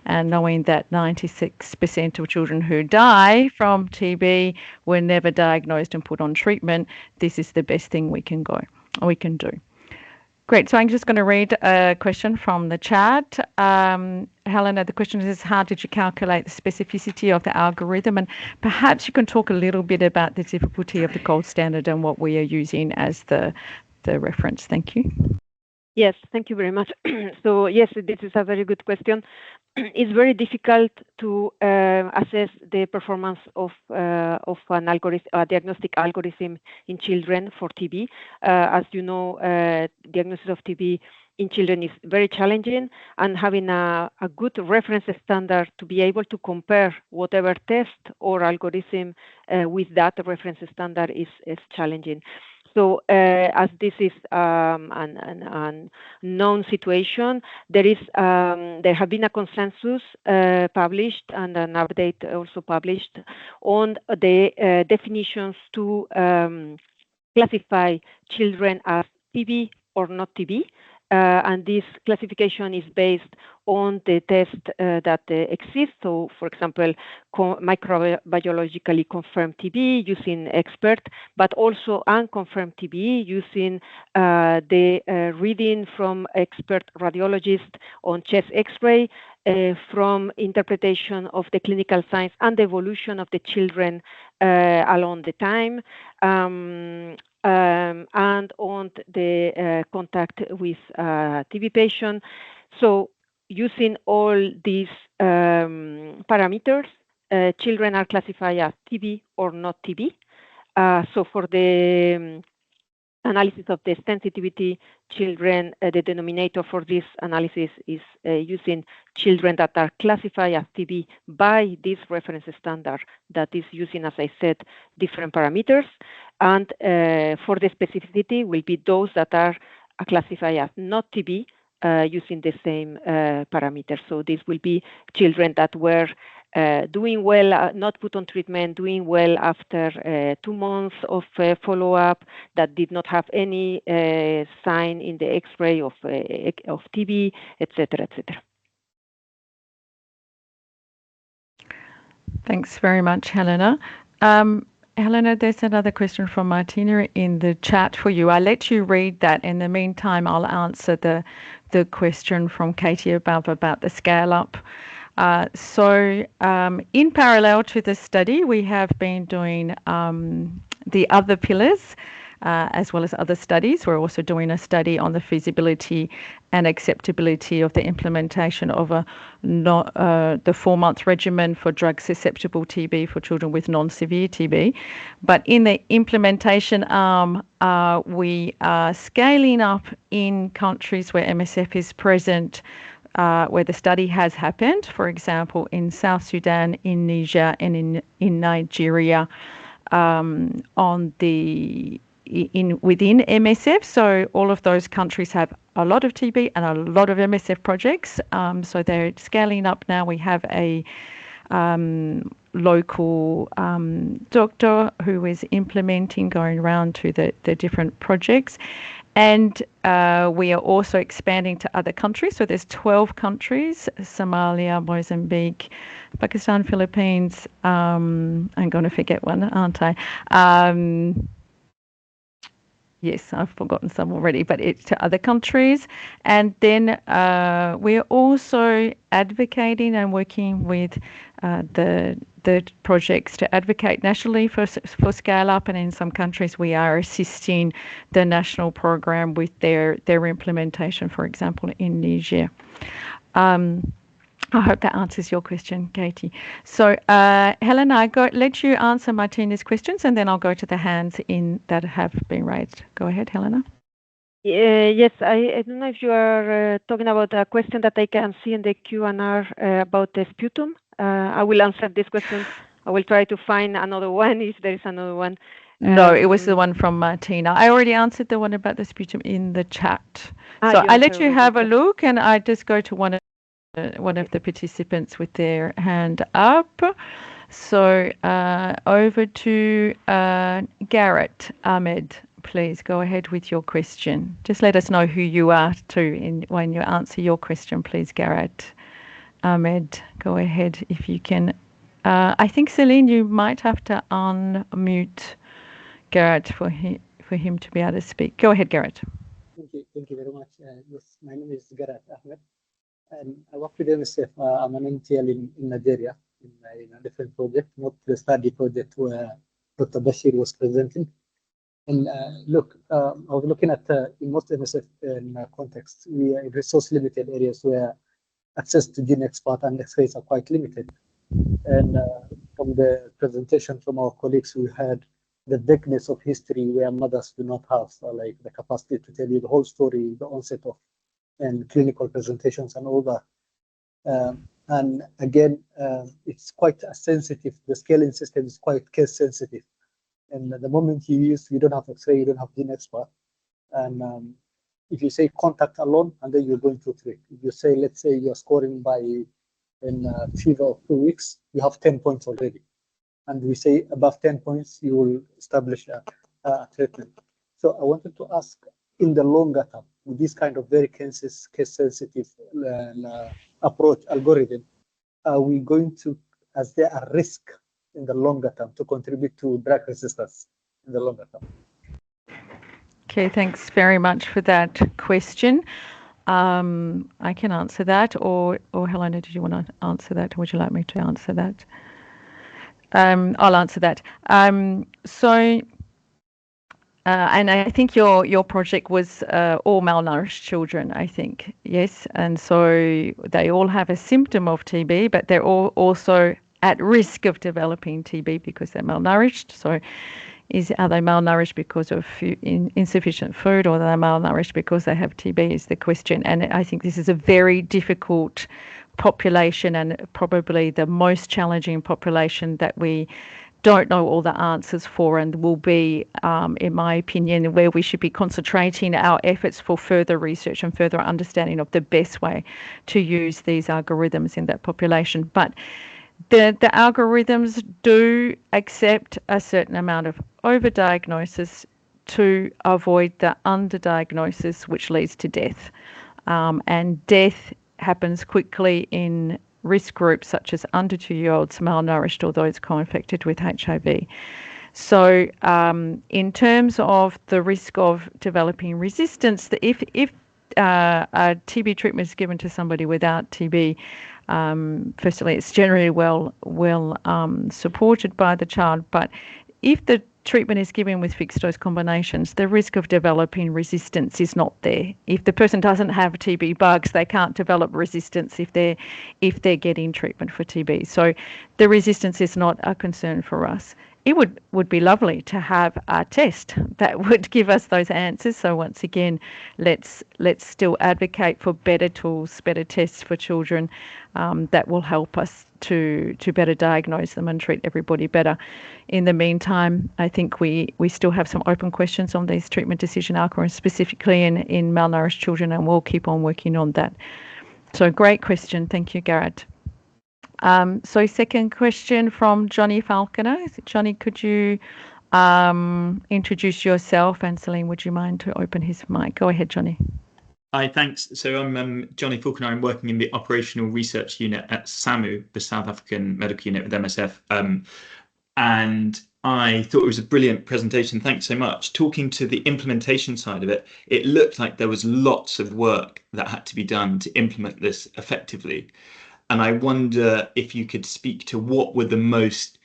And knowing that 96% of children who die from TB were never diagnosed and put on treatment, this is the best thing we can do. Great. So I'm just going to read a question from the chat. Helena, the question is, how did you calculate the specificity of the algorithm? And perhaps you can talk a little bit about the difficulty of the gold standard and what we are using as the reference. Thank you. Yes, thank you very much. So yes, this is a very good question. It's very difficult to assess the performance of an algorithm, a diagnostic algorithm in children for TB. As you know, diagnosis of TB in children is very challenging, and having a good reference standard to be able to compare whatever test or algorithm with that reference standard is challenging. So as this is an known situation, there have been a consensus published and an update also published on the definitions to classify children as TB or not TB. And this classification is based on the test that exists. So, for example, microbiologically confirmed TB using expert, but also unconfirmed TB using the reading from expert radiologists on chest X-ray, from interpretation of the clinical signs and the evolution of the children along the time. And on the contact with TB patient. So using all these parameters, children are classified as TB or not TB. So for the analysis of the sensitivity, children, the denominator for this analysis is using children that are classified as TB by this reference standard that is using, as I said, different parameters. And for the specificity will be those that are classified as not TB using the same parameters. So this will be children that were doing well, not put on treatment, doing well after 2 months of follow-up, that did not have any sign in the X-ray of TB, etc., etc. Thanks very much, Helena. Helena, there's another question from Martina in the chat for you. I'll let you read that. In the meantime, I'll answer the question from Katie about the scale up. So in parallel to the study, we have been doing the other pillars as well as other studies. We're also doing a study on the feasibility and acceptability of the implementation of the 4-month regimen for drug-susceptible TB for children with non-severe TB. But in the implementation arm, we are scaling up in countries where MSF is present, where the study has happened, for example, in South Sudan, in Niger, and in Nigeria, within MSF. So all of those countries have a lot of TB and a lot of MSF projects. So they're scaling up now. We have a local doctor who is implementing, going around to the different projects. And we are also expanding to other countries. So there's 12 countries: Somalia, Mozambique, Pakistan, Philippines. I'm going to forget one, aren't I? Yes, I've forgotten some already, but it's to other countries. And then we're also advocating and working with the projects to advocate nationally for scale up, and in some countries we are assisting the national program with their implementation, for example, in Niger. I hope that answers your question, Katie. So, Helena, let you answer Martina's questions, and then I'll go to the hands that have been raised. Go ahead, Helena. Yes, I don't know if you are talking about a question that I can see in the Q&R about the sputum. I will answer this question. I will try to find another one if there is another one. No, it was the one from Martina. I already answered the one about the sputum in the chat. So I let you have a look, and I just go to one of the participants with their hand up. So over to Garrett Ahmed. Please go ahead with your question. Just let us know who you are too when you answer your question, please, Garrett Ahmed. Go ahead if you can. I think, Celine, you might have to unmute Garrett for him to be able to speak. Go ahead, Garrett. Thank you very much. Yes, my name is Garrett Ahmed, and I work with MSF. I'm an NTL in Nigeria in a different project, not the study project where Dr. Bashir was presenting. And look, I was looking at in most MSF contexts, we are in resource limited areas where access to gene expert and X-rays are quite limited. And from the presentation from our colleagues, we had the vagueness of history where mothers do not have like the capacity to tell you the whole story, the onset of and clinical presentations and all that. And again, it's quite sensitive. The scaling system is quite case sensitive. And the moment you don't have X-ray, you don't have gene expert. And if you say contact alone, and then you're going to treat. If you say, let's say you're scoring by in fever of 2 weeks, you have 10 points already. And we say above 10 points, you will establish a treatment. So I wanted to ask, in the longer term, with this kind of very case-sensitive approach algorithm, are we going to, as there are risk in the longer term, to contribute to drug resistance in the longer term? Okay, thanks very much for that question. I can answer that, or Helena, did you want to answer that, or would you like me to answer that? I'll answer that. And I think your project was all malnourished children, I think, yes. And so they all have a symptom of TB, but they're all also at risk of developing TB because they're malnourished. So are they malnourished because of insufficient food, or are they malnourished because they have TB is the question. And I think this is a very difficult population, and probably the most challenging population that we don't know all the answers for, and will be, in my opinion, where we should be concentrating our efforts for further research and further understanding of the best way to use these algorithms in that population. But the algorithms do accept a certain amount of overdiagnosis to avoid the underdiagnosis, which leads to death. And death happens quickly in risk groups such as under 2-year-olds, malnourished, or those co-infected with HIV. So in terms of the risk of developing resistance, if a TB treatment is given to somebody without TB, firstly, it's generally well supported by the child. But if the treatment is given with fixed dose combinations, the risk of developing resistance is not there. If the person doesn't have TB bugs, they can't develop resistance if they're getting treatment for TB. So the resistance is not a concern for us. It would be lovely to have a test that would give us those answers. So once again, let's still advocate for better tools, better tests for children that will help us to better diagnose them and treat everybody better. In the meantime, I think we still have some open questions on these treatment decision algorithms, specifically in malnourished children, and we'll keep on working on that. So great question. Thank you, Garrett. So second question from Johnny Falconer. Johnny, could you introduce yourself? And Celine, would you mind to open his mic? Go ahead, Johnny. Hi, thanks. So I'm Johnny Falconer. I'm working in the Operational Research Unit at SAMU, the South African Medical Unit with MSF. And I thought it was a brilliant presentation. Thanks so much. Talking to the implementation side of it, it looked like there was lots of work that had to be done to implement this effectively. And I wonder if you could speak to what were the most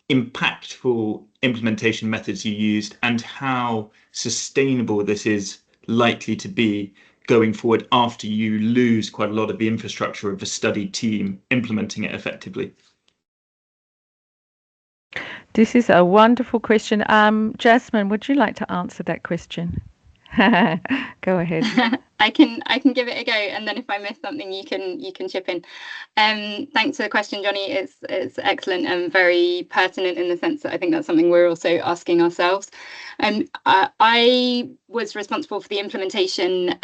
impactful implementation methods you used, and how sustainable this is likely to be going forward after you lose quite a lot of the infrastructure of the study team implementing it effectively. This is a wonderful question. Jasmine, would you like to answer that question? Go ahead. I can give it a go, and then if I miss something, you can chip in. Thanks for the question, Johnny. It's excellent and very pertinent in the sense that I think that's something we're also asking ourselves. I was responsible for the implementation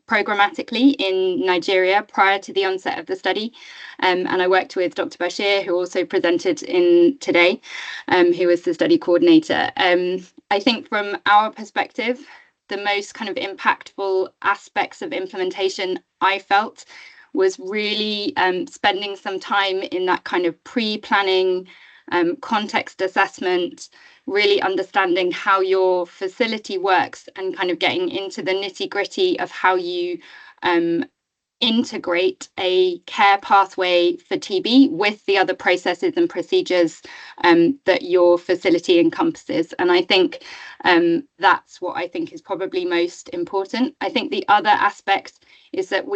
programmatically in Nigeria prior to the onset of the study, and I worked with Dr. Bashir, who also presented in today, who was the study coordinator. I think from our perspective, the most kind of impactful aspects of implementation I felt was really spending some time in that kind of pre-planning, context assessment, really understanding how your facility works, and kind of getting into the nitty-gritty of how you integrate a care pathway for TB with the other processes and procedures that your facility encompasses. And I think that's what I think is probably most important. I think the other aspect is that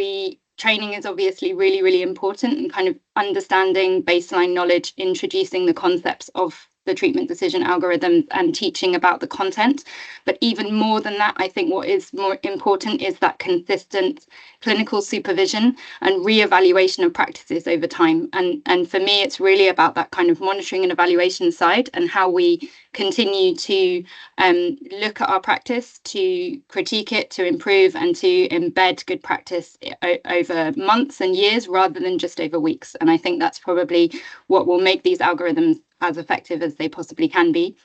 training is obviously really, really important, and kind of understanding baseline knowledge, introducing the concepts of the treatment decision algorithm and teaching about the content. But even more than that, I think what is more important is that consistent clinical supervision and re-evaluation of practices over time. And for me, it's really about that kind of monitoring and evaluation side, and how we continue to look at our practice, to critique it, to improve, and to embed good practice over months and years rather than just over weeks. And I think that's probably what will make these algorithms as effective as they possibly can be.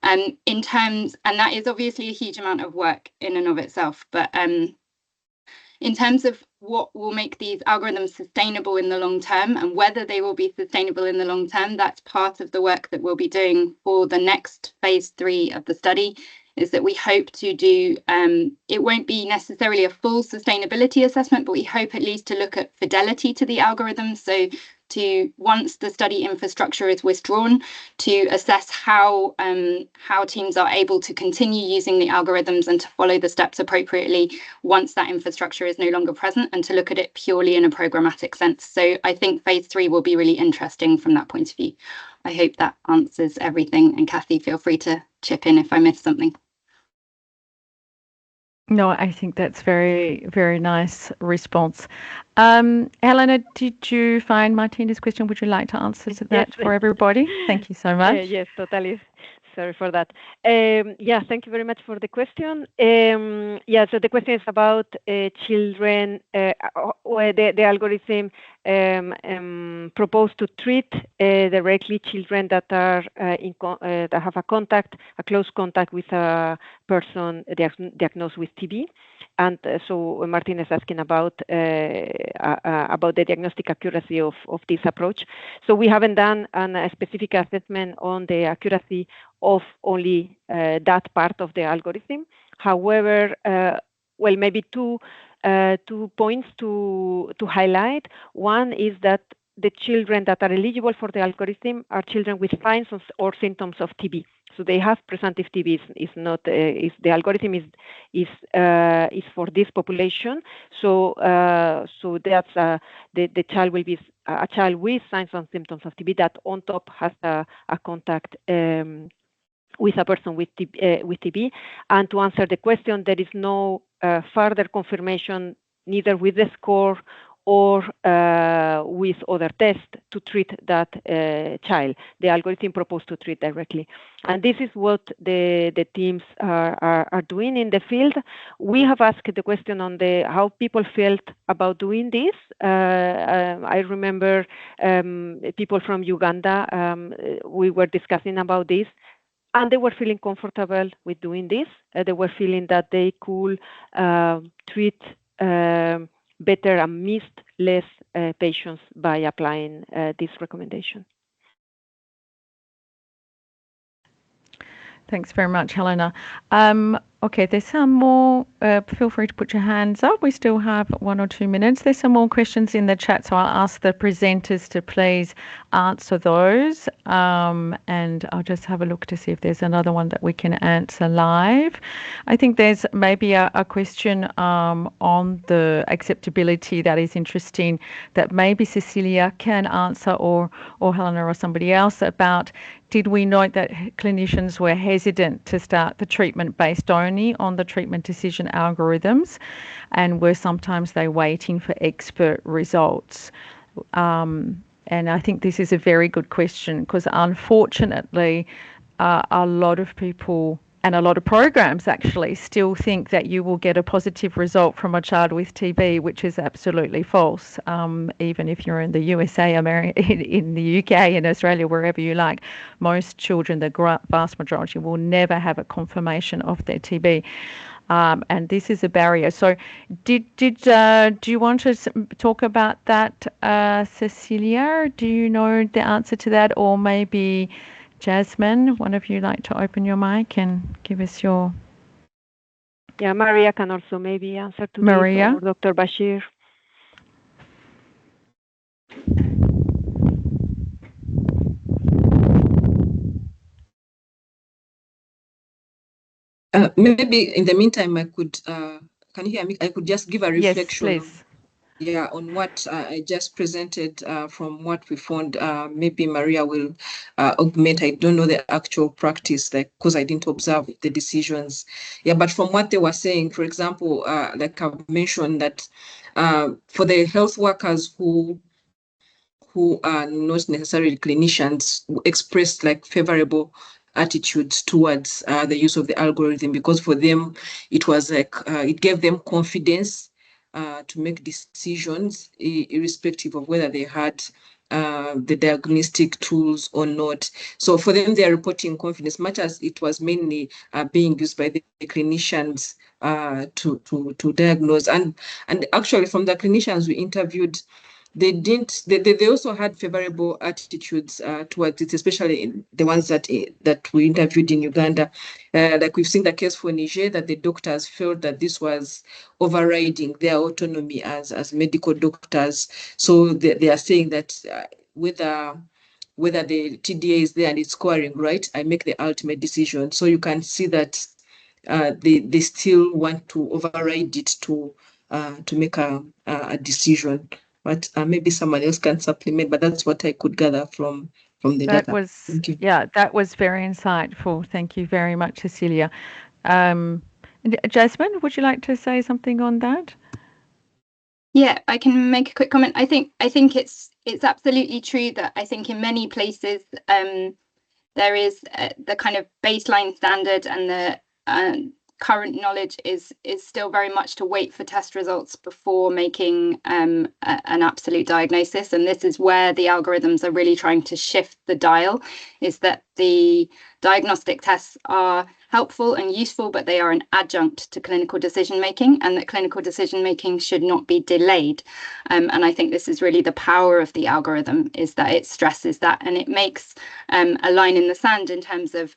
And that is obviously a huge amount of work in and of itself, but in terms of what will make these algorithms sustainable in the long term, and whether they will be sustainable in the long term, that's part of the work that we'll be doing for the next phase 3 of the study, is that we hope to do, it won't be necessarily a full sustainability assessment, but we hope at least to look at fidelity to the algorithms. So to, once the study infrastructure is withdrawn, to assess how teams are able to continue using the algorithms and to follow the steps appropriately once that infrastructure is no longer present, and to look at it purely in a programmatic sense. So I think phase 3 will be really interesting from that point of view. I hope that answers everything. And Kathy, feel free to chip in if I missed something. No, I think that's very, very nice response. Helena, did you find Martina's question? Would you like to answer to that for everybody? Thank you so much. Yes, totally. Sorry for that. Yeah, thank you very much for the question. Yeah, so the question is about children, where the algorithm proposed to treat directly children that are that have a close contact with a person diagnosed with TB. And so Martin is asking about the diagnostic accuracy of this approach. So we haven't done a specific assessment on the accuracy of only that part of the algorithm. However, well, maybe two points to highlight. One is that the children that are eligible for the algorithm are children with signs or symptoms of TB. So they have presumptive TB. Is not is the algorithm is for this population. So so that's the child will be a child with signs and symptoms of TB that on top has a contact with a person with TB. And to answer the question, there is no further confirmation, neither with the score or with other tests, to treat that child. The algorithm proposed to treat directly. And this is what the teams are doing in the field. We have asked the question on how people felt about doing this. I remember people from Uganda, we were discussing about this, and they were feeling comfortable with doing this. They were feeling that they could treat better and missed less patients by applying this recommendation. Thanks very much, Helena. Okay, there's some more. Feel free to put your hands up. We still have 1 or 2 minutes. There's some more questions in the chat, so I'll ask the presenters to please answer those. And I'll just have a look to see if there's another one that we can answer live. I think there's maybe a question on the acceptability that is interesting that maybe Cecilia can answer, or Helena or somebody else, about. Did we note that clinicians were hesitant to start the treatment based only on the treatment decision algorithms, and were sometimes they waiting for expert results? And I think this is a very good question, because unfortunately a lot of people and a lot of programs actually still think that you will get a positive result from a child with TB, which is absolutely false. Even if you're in the USA, America, in the UK, in Australia, wherever you like, most children, the vast majority, will never have a confirmation of their TB. And this is a barrier. So do you want to talk about that, Cecilia? Do you know the answer to that? Or maybe Jasmine, one of you like to open your mic and give us your... Yeah, Maria can also maybe answer to Maria? this, or Dr. Bashir. Maybe in the meantime, I could, can you hear me? I could just give a reflection. Yes, please. On what I just presented from what we found. Maybe Maria will augment. I don't know the actual practice, because I didn't observe the decisions. Yeah, but from what they were saying, for example, like I've mentioned that for the health workers who are not necessarily clinicians, who expressed like favorable attitudes towards the use of the algorithm, because for them it was like it gave them confidence to make decisions, irrespective of whether they had the diagnostic tools or not. So for them, they are reporting confidence, much as it was mainly being used by the clinicians to diagnose. And actually, from the clinicians we interviewed, they also had favorable attitudes towards it, especially the ones that we interviewed in Uganda. Like we've seen the case for Niger, that the doctors felt that this was overriding their autonomy as medical doctors. So they are saying that whether the TDA is there and it's scoring right, I make the ultimate decision. So you can see that they still want to override it to make a decision. But maybe someone else can supplement. But that's what I could gather from the That data. was, Thank you. yeah, that was very insightful. Thank you very much, Cecilia. Jasmine, would you like to say something on that? Yeah, I can make a quick comment. I think it's absolutely true that I think in many places there is the kind of baseline standard, and the current knowledge is still very much to wait for test results before making an absolute diagnosis. And this is where the algorithms are really trying to shift the dial, is that the diagnostic tests are helpful and useful, but they are an adjunct to clinical decision making, and that clinical decision making should not be delayed. And I think this is really the power of the algorithm, is that it stresses that, and it makes a line in the sand in terms of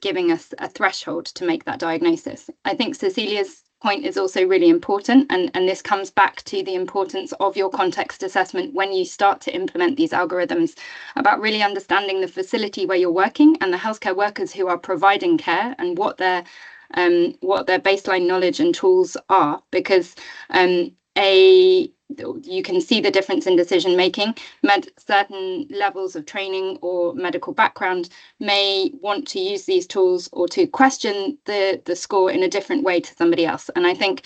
giving us a threshold to make that diagnosis. I think Cecilia's point is also really important, and this comes back to the importance of your context assessment when you start to implement these algorithms, about really understanding the facility where you're working and the healthcare workers who are providing care, and what their baseline knowledge and tools are, because you can see the difference in decision making. Certain levels of training or medical background may want to use these tools or to question the score in a different way to somebody else. And I think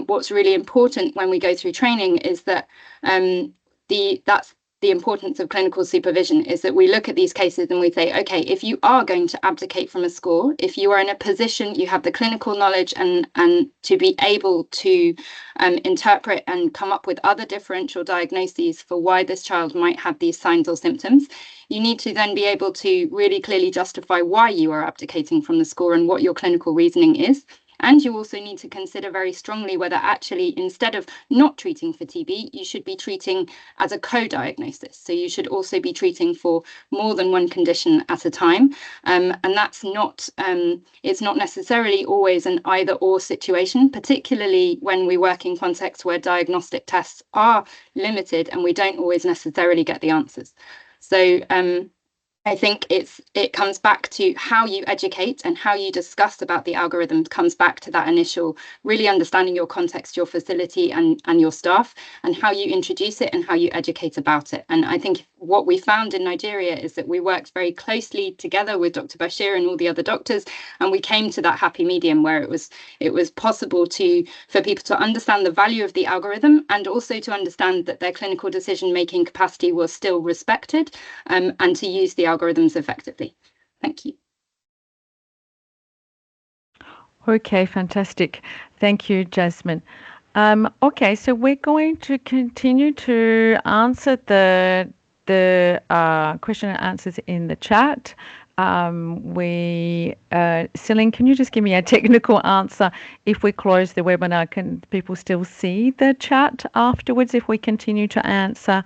what's really important when we go through training is that that's the importance of clinical supervision, is that we look at these cases and we say, okay, if you are going to abdicate from a score, if you are in a position, you have the clinical knowledge and to be able to interpret and come up with other differential diagnoses for why this child might have these signs or symptoms, you need to then be able to really clearly justify why you are abdicating from the score and what your clinical reasoning is. And you also need to consider very strongly whether actually, instead of not treating for TB, you should be treating as a co-diagnosis. So you should also be treating for more than one condition at a time. And that's not, it's not necessarily always an either or situation, particularly when we work in contexts where diagnostic tests are limited and we don't always necessarily get the answers. So I think it comes back to how you educate and how you discuss about the algorithm, comes back to that initial really understanding your context, your facility and your staff, and how you introduce it and how you educate about it. And I think what we found in Nigeria is that we worked very closely together with Dr. Bashir and all the other doctors, and we came to that happy medium where it was possible for people to understand the value of the algorithm, and also to understand that their clinical decision-making capacity was still respected, and to use the algorithms effectively. Thank you. Okay, fantastic. Thank you, Jasmine. Okay, so we're going to continue to answer the question and answers in the chat. Celine, can you just give me a technical answer? If we close the webinar, can people still see the chat afterwards if we continue to answer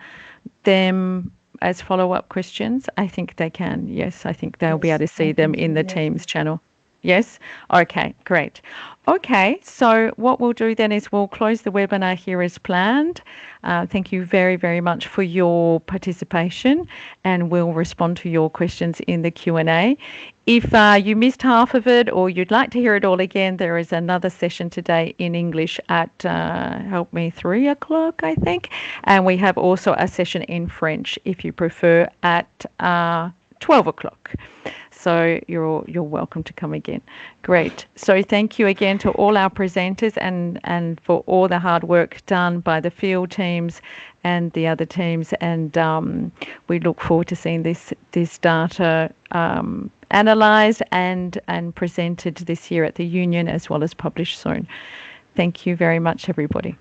them as follow-up questions? I think they can. Yes, I think they'll be able to see them in the Teams channel. Yes? Okay, great. Okay, so what we'll do then is we'll close the webinar here as planned. Thank you very, very much for your participation, and we'll respond to your questions in the Q&A. If you missed half of it or you'd like to hear it all again, there is another session today in English at, 3 o'clock, I think. And we have also a session in French, if you prefer, at 12 o'clock. So you're welcome to come again. Great. So thank you again to all our presenters and for all the hard work done by the field teams and the other teams. And we look forward to seeing this data analysed and presented this year at the Union, as well as published soon. Thank you very much, everybody.